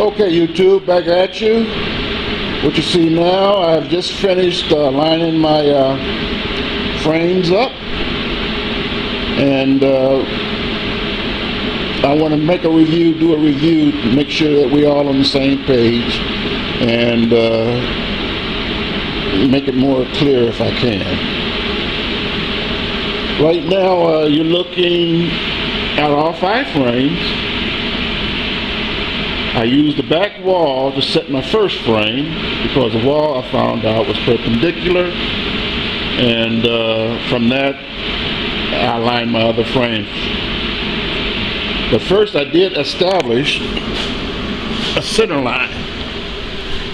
Okay, YouTube, back at you. What you see now, I've just finished lining my frames up, and I want to make a review, do a review, to make sure that we're all on the same page, and make it more clear if I can. Right now, you're looking at all 5 frames. I used the back wall to set my first frame because the wall I found out was perpendicular, and from that I lined my other frames. But first I did establish a center line.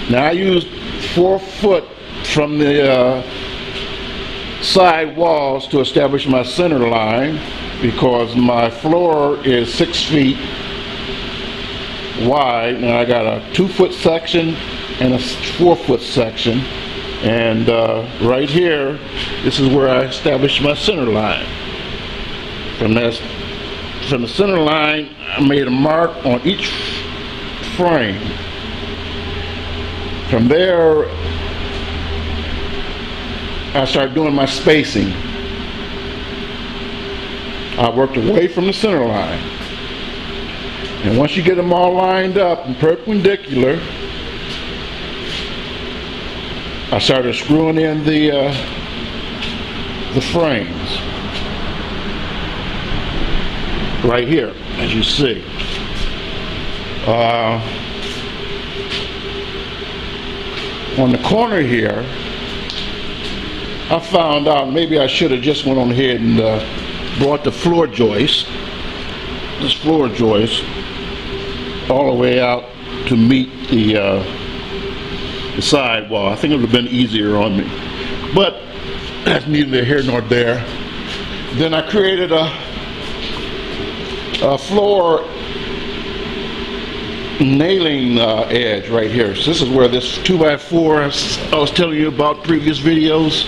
Now I used 4 foot from the side walls to establish my center line because my floor is 6 feet wide, and I got a 2-foot section and a 4-foot section, and right here, this is where I established my center line. From the center line, I made a mark on each frame. From there, I started doing my spacing. I worked away from the center line. And once you get them all lined up and perpendicular, I started screwing in the frames right here, as you see. On the corner here, I found out maybe I should have just went on ahead and brought the floor joist, this floor joist, all the way out to meet the side wall. I think it would have been easier on me, but that's neither here nor there. Then I created a floor nailing edge right here. So this is where this 2x4 I was telling you about previous videos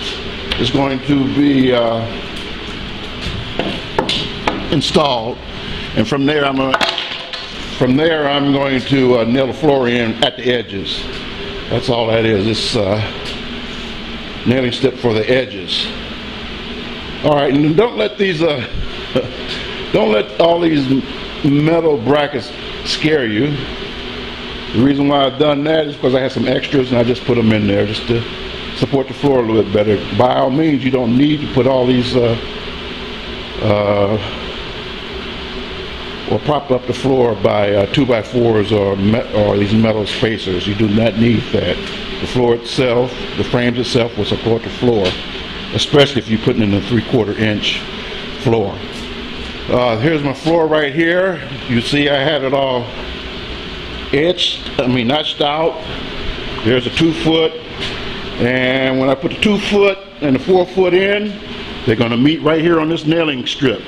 is going to be installed, and from there I'm going to nail the floor in at the edges. That's all that is. It's nailing step for the edges. All right, and don't let these don't let all these metal brackets scare you. The reason why I've done that is because I had some extras and I just put them in there just to support the floor a little bit better. By all means, you don't need to put all these or prop up the floor by 2x4s or these metal spacers. You do not need that. The floor itself, the frames itself will support the floor, especially if you're putting in a 3/4 inch floor. Here's my floor right here. You see I had it all notched out. There's a 2-foot, and when I put the 2-foot and the 4-foot in, they're going to meet right here on this nailing strip.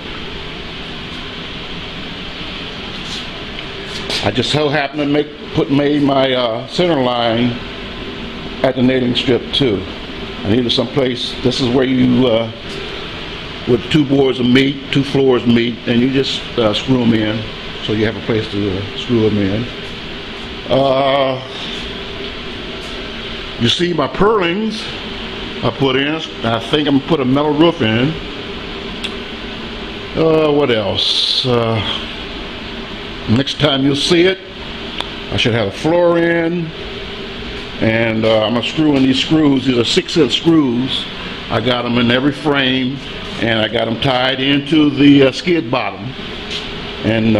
I just so happened to made my center line at the nailing strip too. I needed some place. This is where you, with 2 boards of meat, 2 floors meet, and you just screw them in, so you have a place to screw them in. You see my purlins I put in. I think I'm gonna put a metal roof in. What else? Next time you'll see it, I should have a floor in, and I'm gonna screw in these screws. These are 6-inch screws. I got them in every frame, and I got them tied into the skid bottom and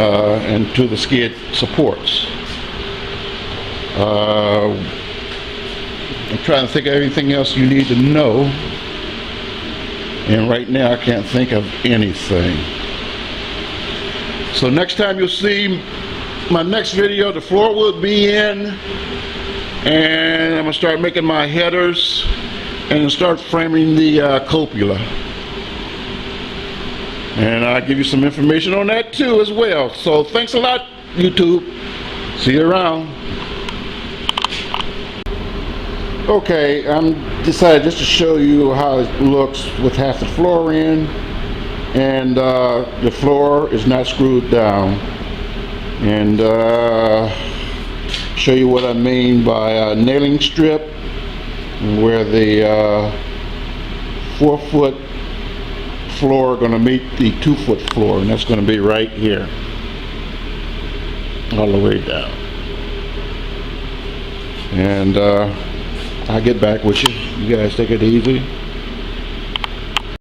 to the skid supports. I'm trying to think of everything else you need to know, and right now I can't think of anything. So next time you'll see my next video, the floor will be in, and I'm going to start making my headers and start framing the cupola. And I'll give you some information on that too as well. So thanks a lot, YouTube. See you around. Okay, I'm decided just to show you how it looks with half the floor in, and the floor is not screwed down. And show you what I mean by a nailing strip, where the 4-foot floor going to meet the 2-foot floor, and that's going to be right here, all the way down. And I'll get back with you. You guys take it easy.